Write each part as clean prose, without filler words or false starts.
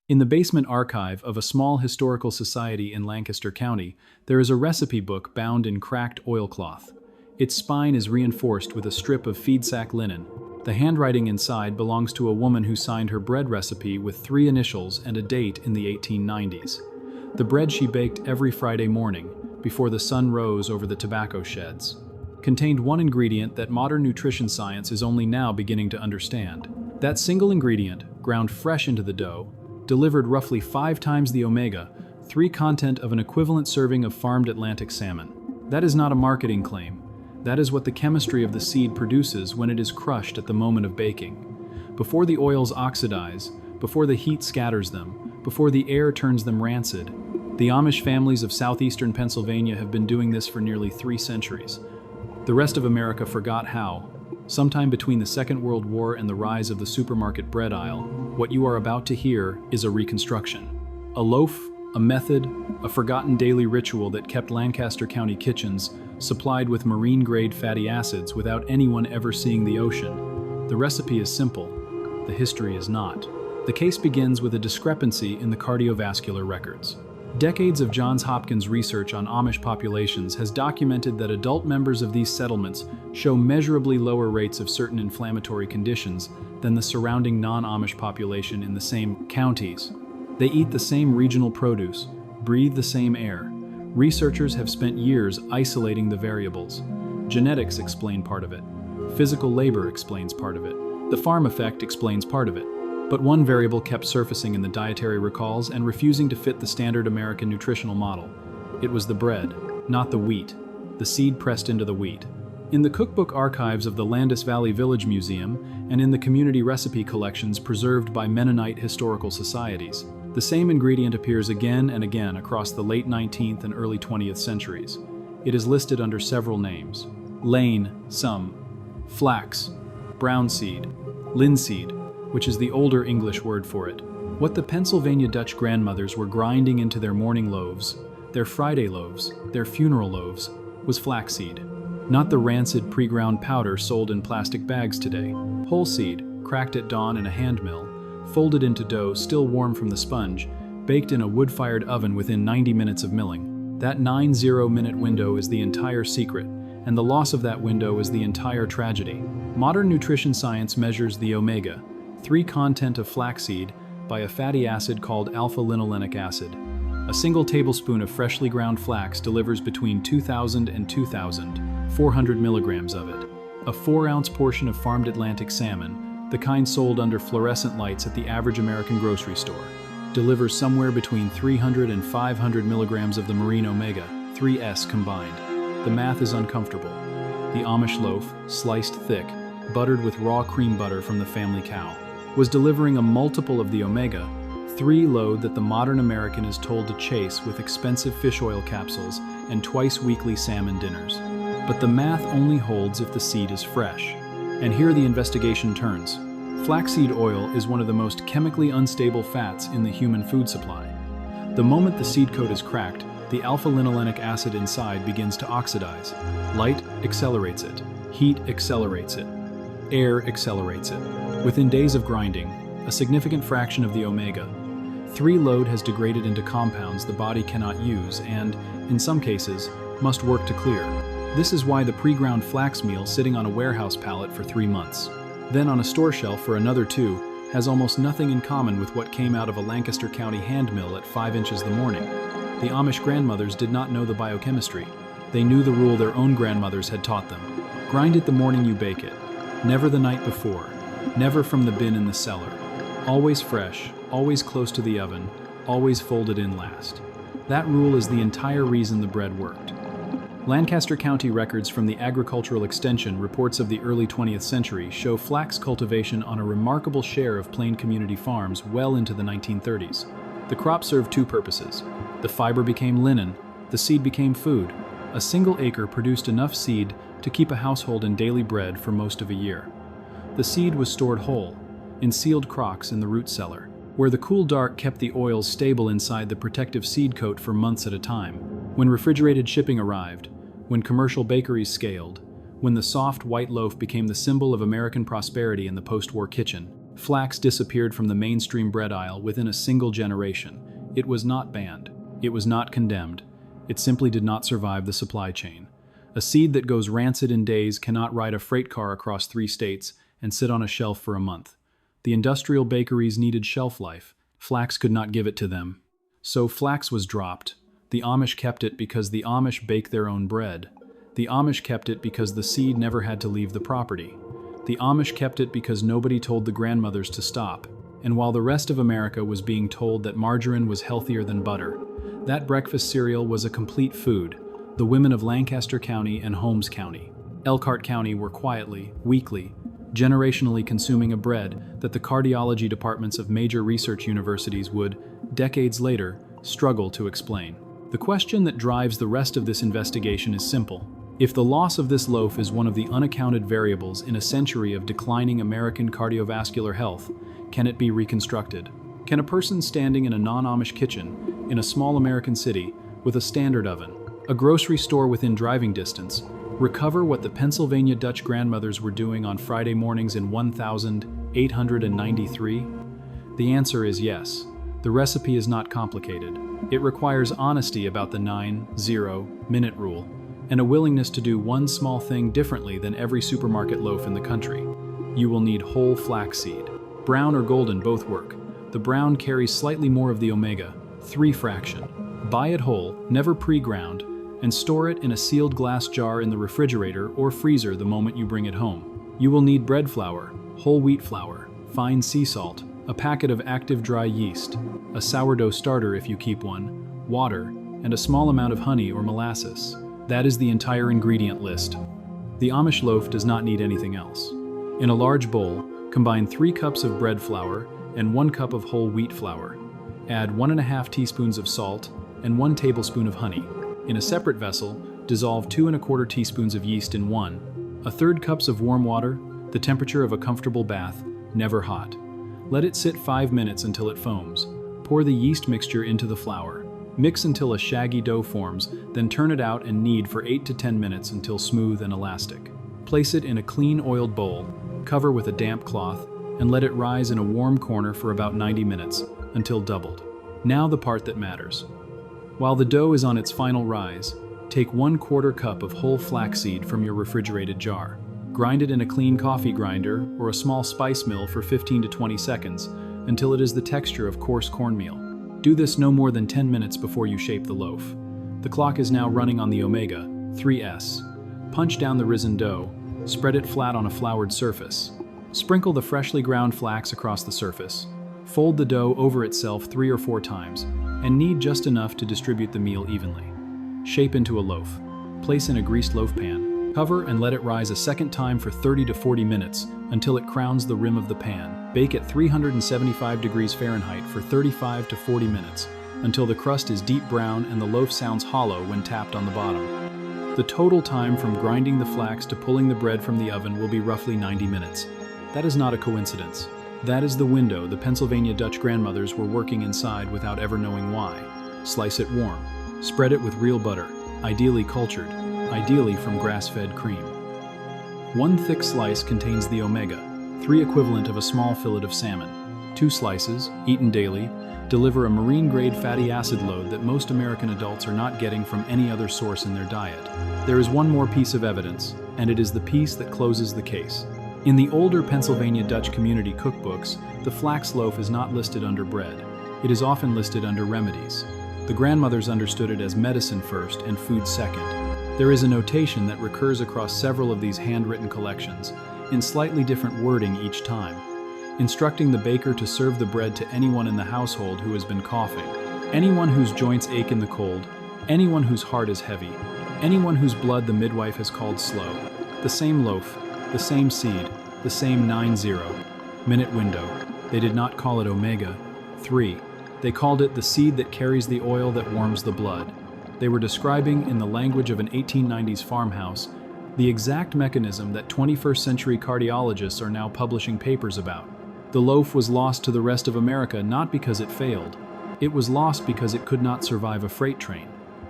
In the basement archive of a small historical society in Lancaster County, there is a recipe book bound in cracked oilcloth. Its spine is reinforced with a strip of feed sack linen. The handwriting inside belongs to a woman who signed her bread recipe with 3 initials and a date in the 1890s. The bread she baked every Friday morning, before the sun rose over the tobacco sheds, contained one ingredient that modern nutrition science is only now beginning to understand. That single ingredient, ground fresh into the dough, delivered roughly 5 times the omega-3 content of an equivalent serving of farmed Atlantic salmon. That is not a marketing claim. That is what the chemistry of the seed produces when it is crushed at the moment of baking. Before the oils oxidize, before the heat scatters them, before the air turns them rancid, the Amish families of southeastern Pennsylvania have been doing this for nearly 3 centuries. The rest of America forgot how. Sometime between the Second World War and the rise of the supermarket bread aisle, what you are about to hear is a reconstruction. A loaf, a method, a forgotten daily ritual that kept Lancaster County kitchens supplied with marine-grade fatty acids without anyone ever seeing the ocean. The recipe is simple. The history is not. The case begins with a discrepancy in the cardiovascular records. Decades of Johns Hopkins research on Amish populations has documented that adult members of these settlements show measurably lower rates of certain inflammatory conditions than the surrounding non-Amish population in the same counties. They eat the same regional produce, breathe the same air. Researchers have spent years isolating the variables. Genetics explain part of it. Physical labor explains part of it. The farm effect explains part of it. But one variable kept surfacing in the dietary recalls and refusing to fit the standard American nutritional model. It was the bread, not the wheat, the seed pressed into the wheat. In the cookbook archives of the Landis Valley Village Museum and in the community recipe collections preserved by Mennonite historical societies, the same ingredient appears again and again across the late 19th and early 20th centuries. It is listed under several names: lane, some, flax, brown seed, linseed, which is the older English word for it. What the Pennsylvania Dutch grandmothers were grinding into their morning loaves, their Friday loaves, their funeral loaves, was flaxseed. Not the rancid pre-ground powder sold in plastic bags today. Whole seed, cracked at dawn in a hand mill, folded into dough still warm from the sponge, baked in a wood-fired oven within 90 minutes of milling. That 90-minute window is the entire secret, and the loss of that window is the entire tragedy. Modern nutrition science measures the omega-3 content of flaxseed by a fatty acid called alpha-linolenic acid. A single tablespoon of freshly ground flax delivers between 2,000 and 2,400 milligrams of it. A 4-ounce portion of farmed Atlantic salmon, the kind sold under fluorescent lights at the average American grocery store, delivers somewhere between 300 and 500 milligrams of the marine omega-3s combined. The math is uncomfortable. The Amish loaf, sliced thick, buttered with raw cream butter from the family cow, was delivering a multiple of the omega-3 load that the modern American is told to chase with expensive fish oil capsules and twice-weekly salmon dinners. But the math only holds if the seed is fresh. And here the investigation turns. Flaxseed oil is one of the most chemically unstable fats in the human food supply. The moment the seed coat is cracked, the alpha-linolenic acid inside begins to oxidize. Light accelerates it. Heat accelerates it. Air accelerates it. Within days of grinding, a significant fraction of the omega-3 load has degraded into compounds the body cannot use and, in some cases, must work to clear. This is why the pre-ground flax meal sitting on a warehouse pallet for 3 months, then on a store shelf for another 2, has almost nothing in common with what came out of a Lancaster County hand mill at 5 inches the morning. The Amish grandmothers did not know the biochemistry. They knew the rule their own grandmothers had taught them. Grind it the morning you bake it. Never the night before. Never from the bin in the cellar. Always fresh, always close to the oven, always folded in last. That rule is the entire reason the bread worked. Lancaster County records from the Agricultural Extension reports of the early 20th century show flax cultivation on a remarkable share of Plain community farms well into the 1930s. The crop served 2 purposes. The fiber became linen, the seed became food. A single acre produced enough seed to keep a household in daily bread for most of a year. The seed was stored whole, in sealed crocks in the root cellar, where the cool dark kept the oils stable inside the protective seed coat for months at a time. When refrigerated shipping arrived, when commercial bakeries scaled, when the soft white loaf became the symbol of American prosperity in the post-war kitchen, Flax disappeared from the mainstream bread aisle within a single generation. It was not banned. It was not condemned. It simply did not survive the supply chain. A seed that goes rancid in days cannot ride a freight car across 3 states and sit on a shelf for a month. The industrial bakeries needed shelf life. Flax could not give it to them. So flax was dropped. The Amish kept it because the Amish bake their own bread. The Amish kept it because the seed never had to leave the property. The Amish kept it because nobody told the grandmothers to stop. And while the rest of America was being told that margarine was healthier than butter, that breakfast cereal was a complete food. The women of Lancaster County and Holmes County, Elkhart County were quietly, weekly, generationally consuming a bread that the cardiology departments of major research universities would, decades later, struggle to explain. The question that drives the rest of this investigation is simple. If the loss of this loaf is one of the unaccounted variables in a century of declining American cardiovascular health, can it be reconstructed? Can a person standing in a non-Amish kitchen, in a small American city, with a standard oven, a grocery store within driving distance, recover what the Pennsylvania Dutch grandmothers were doing on Friday mornings in 1893? The answer is yes. The recipe is not complicated. It requires honesty about the 9-0-minute rule, and a willingness to do one small thing differently than every supermarket loaf in the country. You will need whole flaxseed. Brown or golden both work. The brown carries slightly more of the omega-3 fraction. Buy it whole, never pre-ground, and store it in a sealed glass jar in the refrigerator or freezer the moment you bring it home. You will need bread flour, whole wheat flour, fine sea salt, a packet of active dry yeast, a sourdough starter if you keep one, water, and a small amount of honey or molasses. That is the entire ingredient list. The Amish loaf does not need anything else. In a large bowl, combine 3 cups of bread flour and 1 cup of whole wheat flour. Add 1½ teaspoons of salt and 1 tablespoon of honey. In a separate vessel, dissolve 2 1/4 teaspoons of yeast in 1/3 cups of warm water, the temperature of a comfortable bath, never hot. Let it sit 5 minutes until it foams. Pour the yeast mixture into the flour. Mix until a shaggy dough forms, then turn it out and knead for 8 to 10 minutes until smooth and elastic. Place it in a clean oiled bowl, cover with a damp cloth, and let it rise in a warm corner for about 90 minutes, until doubled. Now the part that matters. While the dough is on its final rise, take 1/4 cup of whole flaxseed from your refrigerated jar. Grind it in a clean coffee grinder or a small spice mill for 15 to 20 seconds, until it is the texture of coarse cornmeal. Do this no more than 10 minutes before you shape the loaf. The clock is now running on the Omega-3s. Punch down the risen dough, spread it flat on a floured surface. Sprinkle the freshly ground flax across the surface. Fold the dough over itself 3 or 4 times, and knead just enough to distribute the meal evenly. Shape into a loaf. Place in a greased loaf pan. Cover and let it rise a second time for 30 to 40 minutes until it crowns the rim of the pan. Bake at 375 degrees Fahrenheit for 35 to 40 minutes until the crust is deep brown and the loaf sounds hollow when tapped on the bottom. The total time from grinding the flax to pulling the bread from the oven will be roughly 90 minutes. That is not a coincidence. That is the window the Pennsylvania Dutch grandmothers were working inside without ever knowing why. Slice it warm. Spread it with real butter, ideally cultured, ideally from grass-fed cream. 1 thick slice contains the omega-3 equivalent of a small fillet of salmon. 2 slices, eaten daily, deliver a marine-grade fatty acid load that most American adults are not getting from any other source in their diet. There is one more piece of evidence, and it is the piece that closes the case. In the older Pennsylvania Dutch community cookbooks, the flax loaf is not listed under bread. It is often listed under remedies. The grandmothers understood it as medicine first and food second. There is a notation that recurs across several of these handwritten collections, in slightly different wording each time, instructing the baker to serve the bread to anyone in the household who has been coughing, anyone whose joints ache in the cold, anyone whose heart is heavy, anyone whose blood the midwife has called slow. The same loaf, the same seed, the same 90-minute window. They did not call it Omega-3. They called it the seed that carries the oil that warms the blood. They were describing, in the language of an 1890s farmhouse, the exact mechanism that 21st century cardiologists are now publishing papers about. The loaf was lost to the rest of America not because it failed. It was lost because it could not survive a freight train.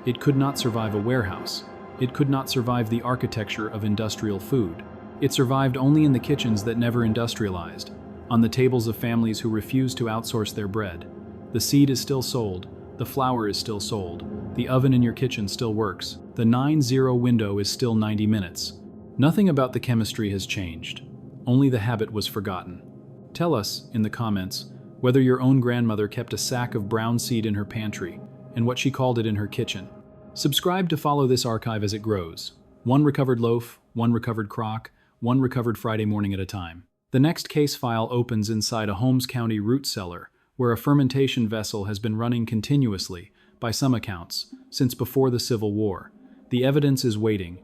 It could not survive a warehouse. It could not survive the architecture of industrial food. It survived only in the kitchens that never industrialized. on the tables of families who refuse to outsource their bread. The seed is still sold, the flour is still sold, the oven in your kitchen still works, the 9-0 window is still 90 minutes. Nothing about the chemistry has changed. Only the habit was forgotten. Tell us, in the comments, whether your own grandmother kept a sack of brown seed in her pantry, and what she called it in her kitchen. Subscribe to follow this archive as it grows. One recovered loaf, one recovered crock, one recovered Friday morning at a time. The next case file opens inside a Holmes County root cellar, where a fermentation vessel has been running continuously, by some accounts, since before the Civil War. The evidence is waiting,